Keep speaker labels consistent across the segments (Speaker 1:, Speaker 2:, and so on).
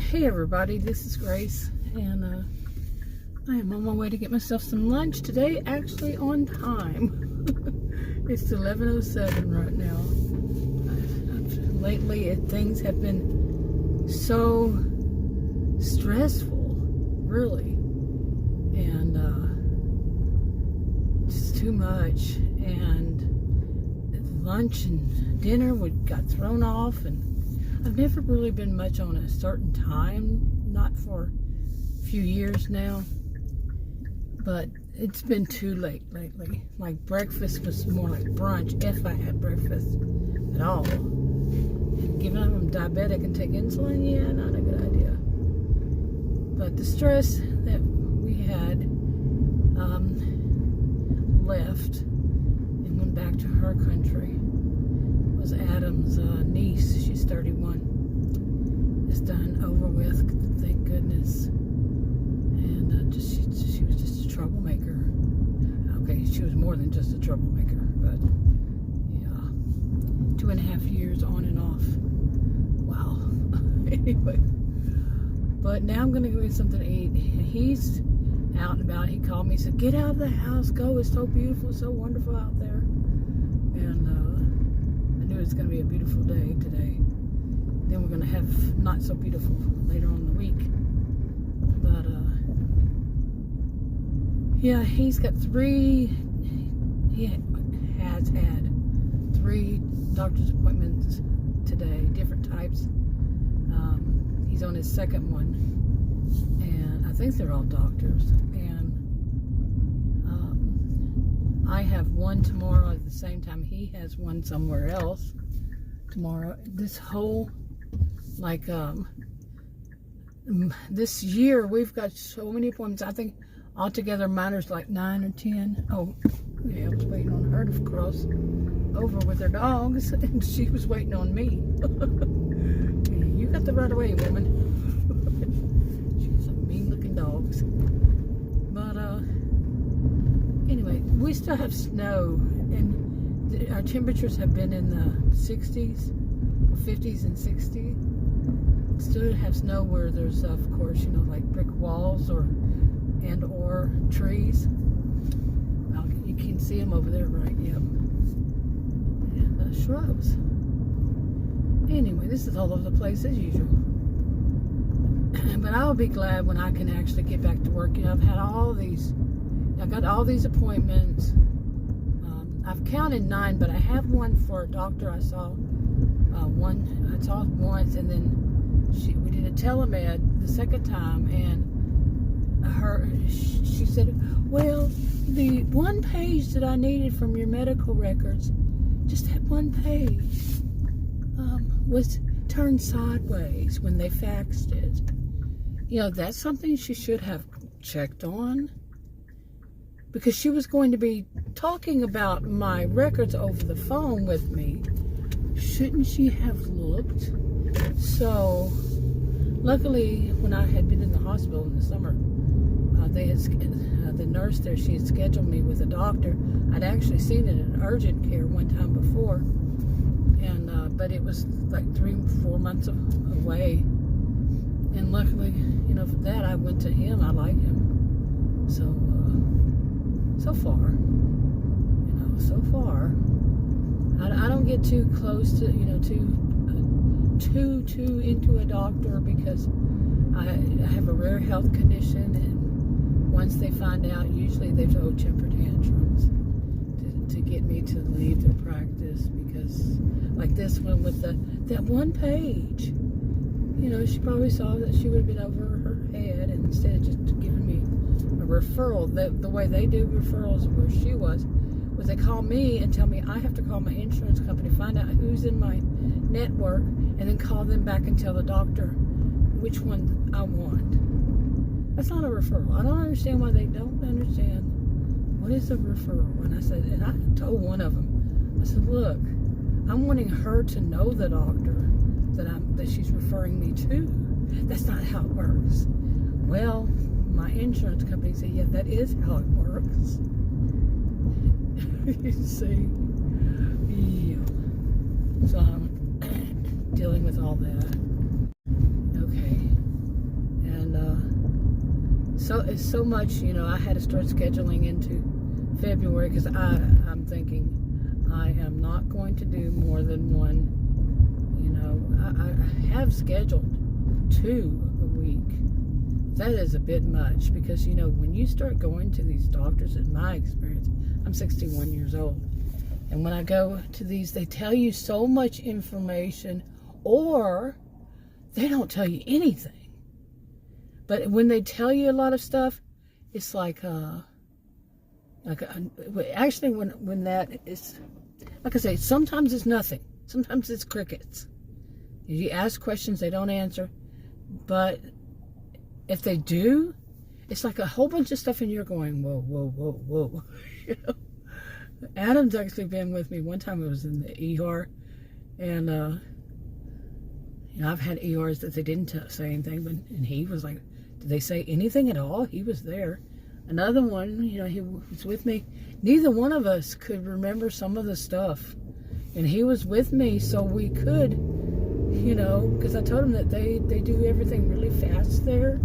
Speaker 1: Hey everybody, this is Grace, and I am on my way to get myself some lunch today, actually on time. It's 11:07 right now. Lately, things have been so stressful, really, and just too much, and lunch and dinner got thrown off, and I've never really been much on a certain time, not for a few years now, but it's been too late lately. Like breakfast was more like brunch, if I had breakfast at all. And given I'm diabetic and take insulin, yeah, not a good idea. But the stress that we had left and went back to her country. Was Adam's niece. She's 31. It's done, over with, thank goodness. And she was just a troublemaker. Okay, she was more than just a troublemaker, but yeah, 2.5 years on and off. Wow. Anyway, but now I'm gonna go get something to eat. He's out and about. He called me, he said, "Get out of the house, go. It's so beautiful, so wonderful out there." And it's going to be a beautiful day today. Then we're going to have not so beautiful later on in the week. But yeah, he has had 3 doctor's appointments today, different types. He's on his second one, and I think they're all doctors. And I have one tomorrow at the same time. He has one somewhere else tomorrow. This whole, like, this year we've got so many appointments. I think altogether mine is like 9 or 10. Oh, yeah, I was waiting on her to cross over with her dogs, and she was waiting on me. You got the right of way, woman. She's some mean-looking dogs. But anyway, we still have snow, and our temperatures have been in the 60s, 50s and 60s. Still have snow where there's, of course, you know, like brick walls or trees. Well, you can see them over there, right? Yep. And shrubs. Anyway, this is all over the place as usual. But I'll be glad when I can actually get back to work. You know, I've got all these appointments. I've counted 9, but I have one for a doctor I saw. I saw once, and then we did a telemed the second time, and she said, "Well, the one page that I needed from your medical records, just that one page, was turned sideways when they faxed it." You know, that's something she should have checked on, because she was going to be talking about my records over the phone with me. Shouldn't she have looked? So, luckily, when I had been in the hospital in the summer, the nurse there, she had scheduled me with a doctor. I'd actually seen it in urgent care one time before, and but it was like 3 or 4 months away. And luckily, you know, for that, I went to him. I like him. So far, you know, so far, I don't get too close to, you know, too into a doctor, because I have a rare health condition, and once they find out, usually they throw temper tantrums to get me to leave their practice, because like this one with that one page, you know, she probably saw that she would have been over her head, and instead of just giving me a referral, the way they do referrals where she was they call me and tell me I have to call my insurance company, find out who's in my network, and then call them back and tell the doctor which one I want. That's not a referral. I don't understand why they don't understand what is a referral. And I said, and I told one of them, I said, look, I'm wanting her to know the doctor that she's referring me to. That's not how it works. Well, my insurance company said, yeah, that is how it works. You see? Yeah. So I'm dealing with all that. Okay. it's so much, I had to start scheduling into February because I'm thinking I am not going to do more than one. I have scheduled 2 a week. That is a bit much because, when you start going to these doctors, in my experience, I'm 61 years old. And when I go to these, they tell you so much information, or they don't tell you anything. But when they tell you a lot of stuff, it's actually when that is, like I say, sometimes it's nothing. Sometimes it's crickets. You ask questions, they don't answer. But if they do, it's like a whole bunch of stuff and you're going, whoa, whoa, whoa, whoa. Adam's actually been with me. One time I was in the ER, and I've had ERs that they didn't say anything, and he was like, did they say anything at all? He was there. Another one, he was with me. Neither one of us could remember some of the stuff, and he was with me so we could, because I told him that they do everything really fast there,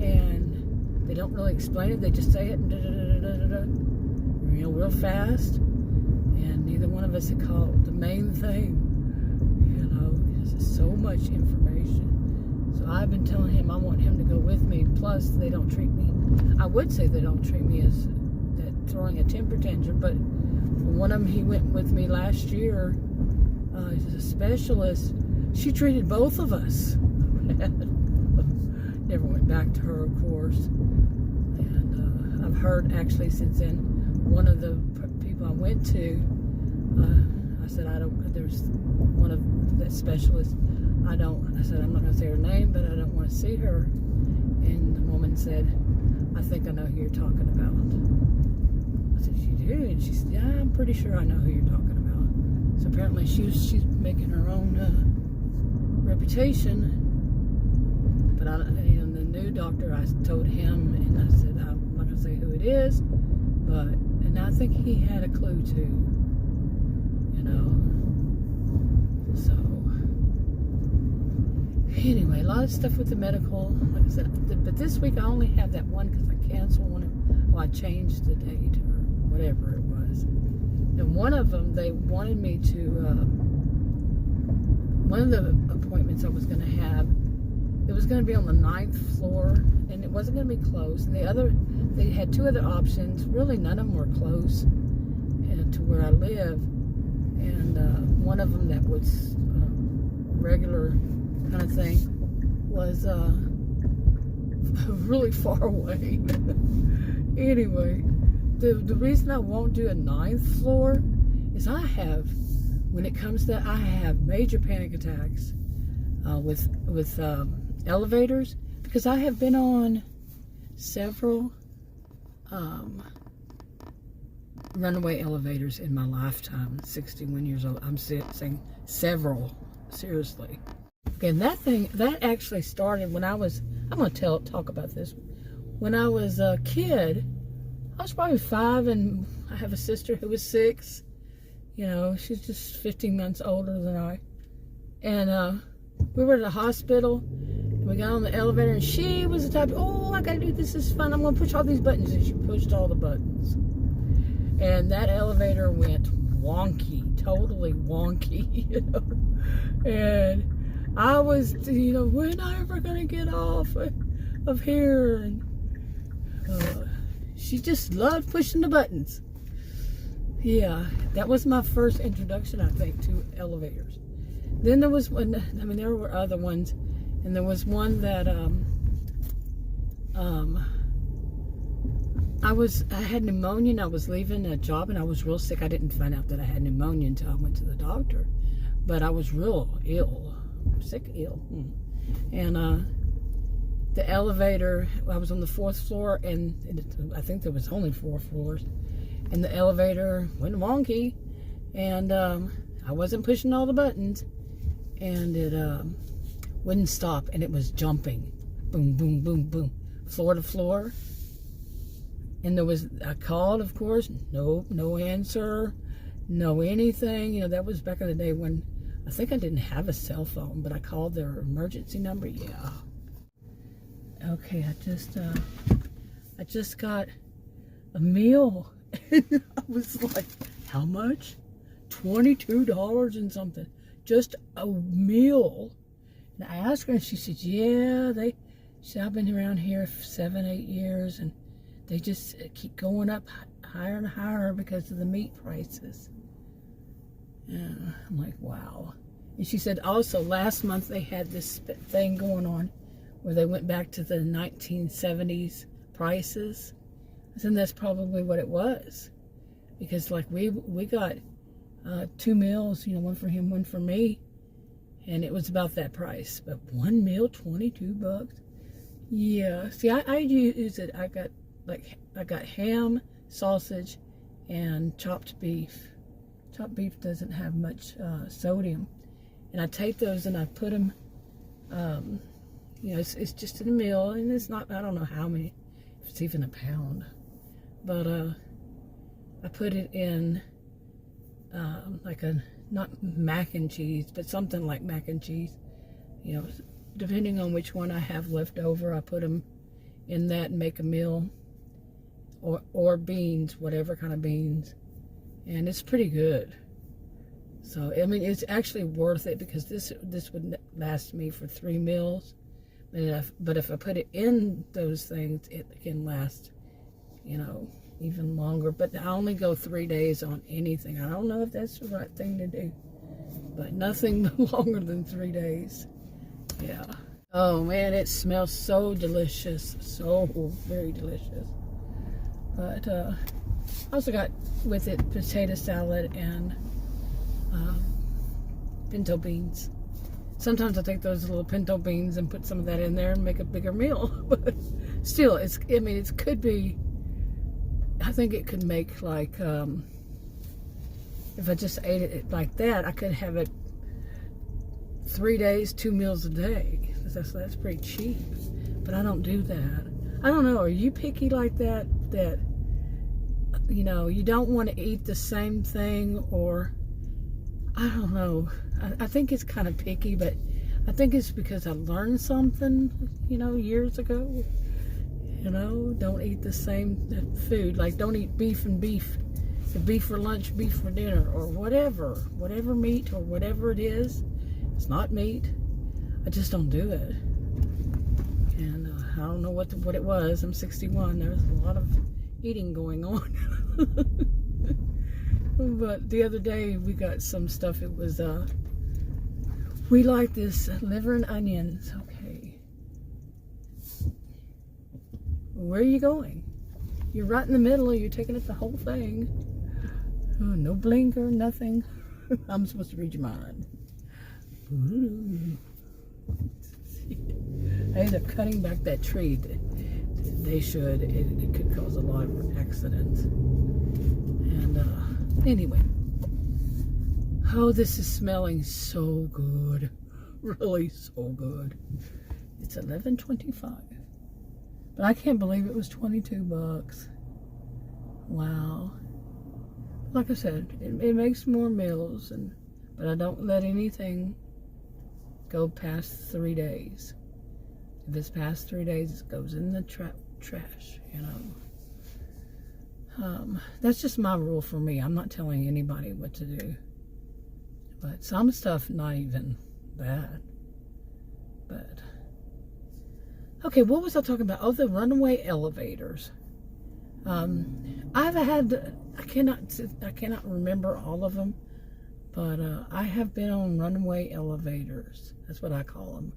Speaker 1: and they don't really explain it. They just say it, real fast, and neither one of us had caught the main thing, because it's so much information. So I've been telling him I want him to go with me. Plus, they don't treat me. I would say they don't treat me as that throwing a temper tantrum, but one of them, he went with me last year. He's a specialist. She treated both of us. Never went back to her, of course. And I've heard actually since then, one of the people I went to, I said, there's one of that specialist. I said, I'm not going to say her name, but I don't want to see her. And the woman said, I think I know who you're talking about. I said, you do? And she said, yeah, I'm pretty sure I know who you're talking about. So apparently she's making her own reputation. But the new doctor, I told him, and I said, I'm not going to say who it is, and I think he had a clue too, So anyway, a lot of stuff with the medical, like I said. But this week I only have that one because I canceled one. I changed the date or whatever it was. And one of them, they wanted me to. One of the appointments I was going to have, it was going to be on the 9th floor, and it wasn't going to be close. And they had 2 other options. Really, none of them were close to where I live. And one of them that was regular kind of thing was really far away. Anyway, the reason I won't do a 9th floor is when it comes to that, I have major panic attacks with elevators, because I have been on several runaway elevators in my lifetime. 61 years old. I'm saying several, seriously. Okay, and that actually started when I'm going to talk about this. When I was a kid, I was probably 5, and I have a sister who was 6. She's just 15 months older than I. And we were at the hospital, and we got on the elevator, and she was the type, I got to do this is fun. I'm going to push all these buttons. And she pushed all the buttons. And that elevator went wonky, totally wonky, And I was, when am I ever going to get off of here? And she just loved pushing the buttons. Yeah, that was my first introduction, I think, to elevators. Then there was one, there were other ones, and there was one that, I had pneumonia, and I was leaving a job, and I was real sick. I didn't find out that I had pneumonia until I went to the doctor, but I was real ill, ill. And the elevator, I was on the 4th floor, and I think there was only 4 floors, and the elevator went wonky, and I wasn't pushing all the buttons, and it wouldn't stop, and it was jumping, boom, boom, boom, boom, floor to floor. And I called, of course, no answer, no anything. That was back in the day when I think I didn't have a cell phone, but I called their emergency number. Yeah. Okay, I just got a meal. And I was like, how much? $22 and something. Just a meal. And I asked her, and she said, yeah, she said, I've been around here for 7-8 years, and they just keep going up higher and higher because of the meat prices. Yeah, I'm like, wow. And she said also last month they had this thing going on where they went back to the 1970s prices. I said that's probably what it was, because like we got 2 meals, one for him, one for me, and it was about that price. But one meal, $22. Yeah. See, I use it. I got ham, sausage, and chopped beef. Chopped beef doesn't have much sodium, and I take those and I put them. It's just in a meal, and it's not. I don't know how many. If it's even a pound, but I put it in like a, not mac and cheese, but something like mac and cheese. Depending on which one I have left over, I put them in that and make a meal, or beans, whatever kind of beans. And it's pretty good. So, I mean, it's actually worth it, because this would last me for 3 meals. But if I put it in those things, it can last, even longer. But I only go 3 days on anything. I don't know if that's the right thing to do, but nothing longer than 3 days. Yeah. Oh man, it smells so delicious. So very delicious. But I also got with it potato salad and pinto beans. Sometimes I take those little pinto beans and put some of that in there and make a bigger meal. But still, it could be, I think it could make like, if I just ate it like that, I could have it 3 days, 2 meals a day. That's pretty cheap. But I don't do that. I don't know, are you picky like that? That, you don't want to eat the same thing, or I don't know. I think it's kind of picky, but I think it's because I learned something, years ago. Don't eat the same food. Like, don't eat beef and beef. Beef for lunch, beef for dinner, or whatever meat or whatever it is. It's not meat. I just don't do it. And I don't know what it was. I'm 61. There's a lot of eating going on. But the other day we got some stuff. It was we like this liver and onions. Okay, where are you going? You're right in the middle. You're taking up the whole thing. Oh, no blinker, nothing. I'm supposed to read your mind. Hey, they're cutting back that tree. They should. It could cause a lot of accidents. And anyway, oh, this is smelling so good, really so good. It's 11:25, but I can't believe it was $22. Wow. Like I said, it makes more meals, but I don't let anything go past 3 days. If it's past 3 days, it goes in the trash, That's just my rule for me. I'm not telling anybody what to do. But some stuff, not even bad. But, okay, what was I talking about? Oh, the runaway elevators. I cannot remember all of them, but I have been on runaway elevators. That's what I call them.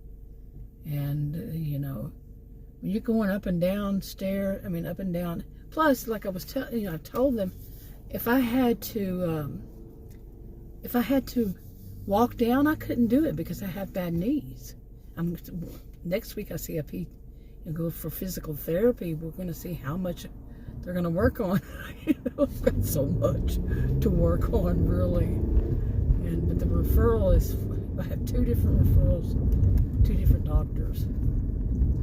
Speaker 1: And, when you're going up and down up and down. Plus, like I was telling I told them, if I had to walk down, I couldn't do it because I have bad knees. Next week I see go for physical therapy. We're going to see how much they're going to work on. I've got so much to work on, really. But the referral is, I have 2 different referrals, 2 different doctors.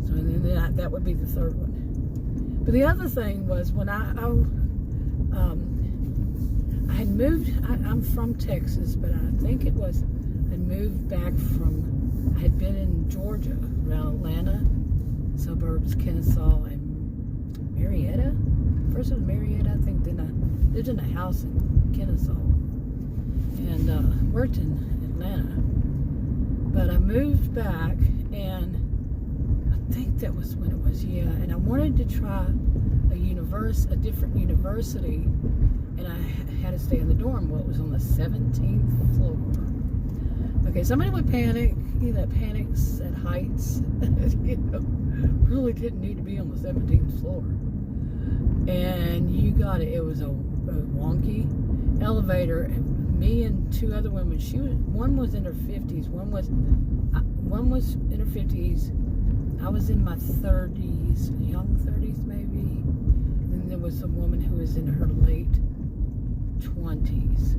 Speaker 1: So then that would be the 3rd one. But the other thing was when I had moved. I'm from Texas, but I think I moved back from. I had been in Georgia, around Atlanta. suburbs, Kennesaw and Marietta. First it was Marietta, I think. Then I lived in a house in Kennesaw and worked in Atlanta. But I moved back, and I think that was when it was, and I wanted to try a different university, and I had to stay in the dorm. Well, it was on the 17th floor. Okay, somebody would panic. That panics at heights. Really didn't need to be on the 17th floor. And you got it. It was a wonky elevator. And me and two other women. One was in her 50s. One was in her 50s. I was in my 30s, young 30s maybe. And there was a woman who was in her late 20s.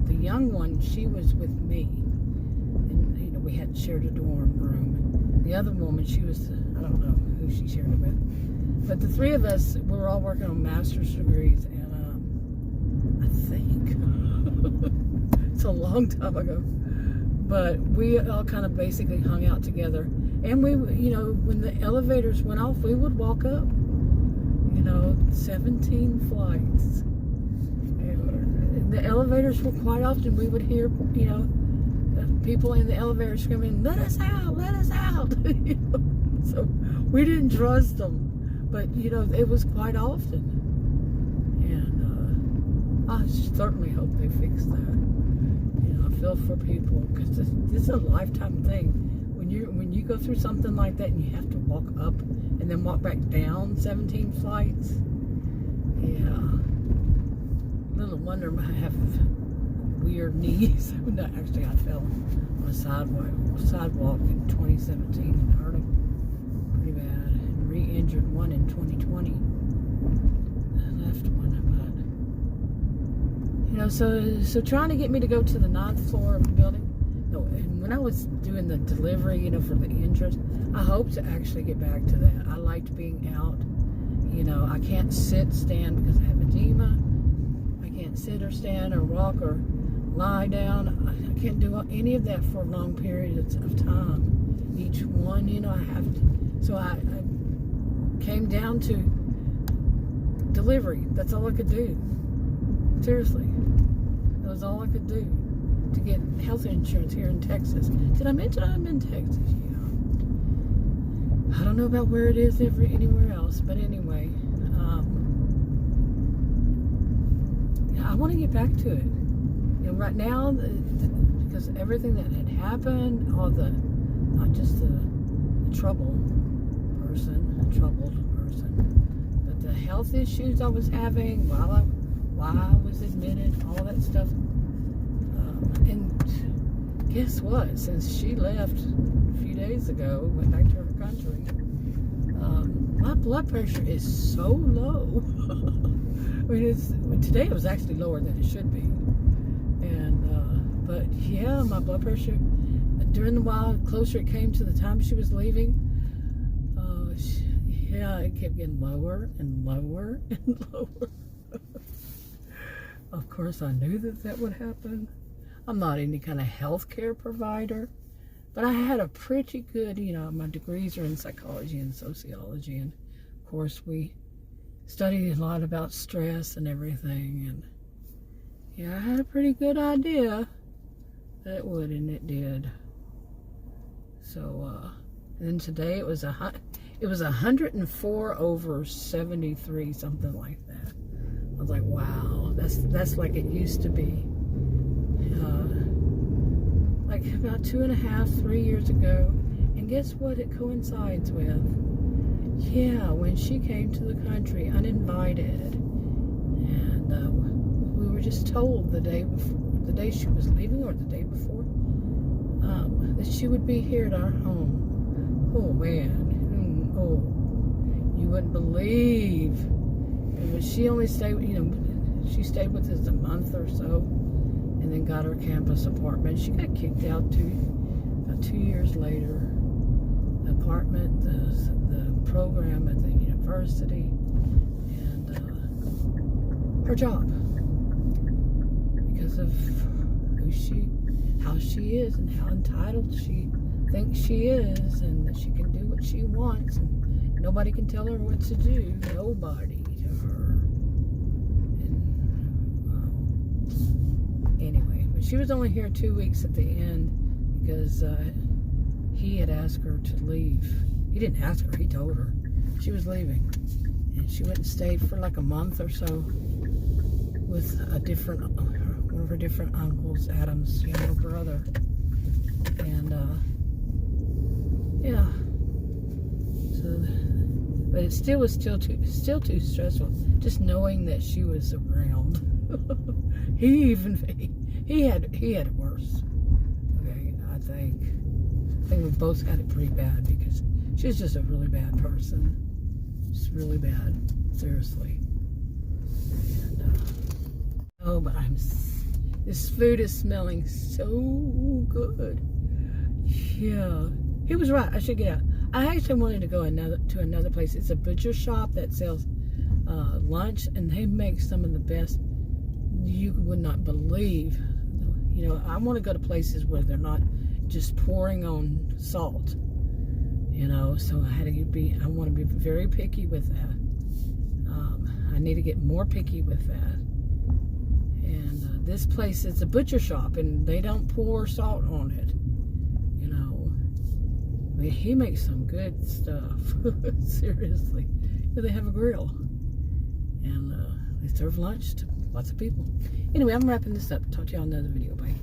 Speaker 1: The young one, she was with me, and we had shared a dorm room. The other woman, she was, I don't know who she shared it with, but the three of us, we were all working on master's degrees, and I think it's a long time ago, but we all kind of basically hung out together. And we, when the elevators went off, we would walk up, 17 flights. And the elevators were quite often, we would hear, people in the elevator screaming, "Let us out, let us out." So we didn't trust them, but, it was quite often. And I certainly hope they fix that. I feel for people, because this is a lifetime thing. When you go through something like that and you have to walk up and then walk back down 17 flights, little wonder I have weird knees. No, actually, I fell on a sidewalk in 2017 and hurt them pretty bad, and re-injured one in 2020. The left one, but so trying to get me to go to the 9th floor of the building. No, and when I was doing the delivery, for the interest, I hope to actually get back to that. I liked being out. I can't stand because I have edema. I can't sit or stand or walk or lie down. I can't do any of that for long periods of time. Each one, I have to. So I came down to delivery. That's all I could do. Seriously. That was all I could do to get health insurance here in Texas. Did I mention I'm in Texas? Yeah. I don't know about where it is anywhere else, but anyway, I want to get back to it. Right now, because everything that had happened, not just the troubled person, but the health issues I was having while I was admitted, all that stuff. And guess what? Since she left a few days ago, went back to her country, my blood pressure is so low. Today it was actually lower than it should be. And but yeah, my blood pressure during the while closer it came to the time she was leaving, it kept getting lower and lower and lower. Of course, I knew that would happen. I'm not any kind of healthcare provider, but I had a pretty good, my degrees are in psychology and sociology, and of course we studied a lot about stress and everything, and I had a pretty good idea that it would, and it did. So, and then today it was 104/73, something like that. I was like, wow, that's like it used to be. Like about 2.5-3 years ago. And guess what it coincides with? Yeah, when she came to the country uninvited, and we were just told the day she was leaving, or the day before, that she would be here at our home. Oh man, you wouldn't believe. But she only stayed, she stayed with us a month or so, and then got her campus apartment. She got kicked out about 2 years later. The apartment, the program at the university, and her job, because of how she is and how entitled she thinks she is, and that she can do what she wants, and nobody can tell her what to do. Nobody to her. And anyway, but she was only here 2 weeks at the end because he had asked her to leave. He didn't ask her, he told her she was leaving. And she went and stayed for like a month or so with one of her different uncles, Adam's younger brother. And yeah. So, but it still was still too stressful just knowing that she was around. he had it worse. Okay, I think we both had it pretty bad because she was just a really bad person. Just really bad, seriously. And oh, but this food is smelling so good. Yeah, he was right. I should get out. I actually wanted to go to another place. It's a butcher shop that sells lunch, and they make some of the best you would not believe. You know, I want to go to places where they're not just pouring on salt. You know, so I want to be very picky with that. I need to get more picky with that. And this place is a butcher shop, and they don't pour salt on it. You know, I mean, he makes some good stuff. Seriously. They have a grill, and they serve lunch to lots of people. Anyway, I'm wrapping this up. Talk to y'all in another video. Bye.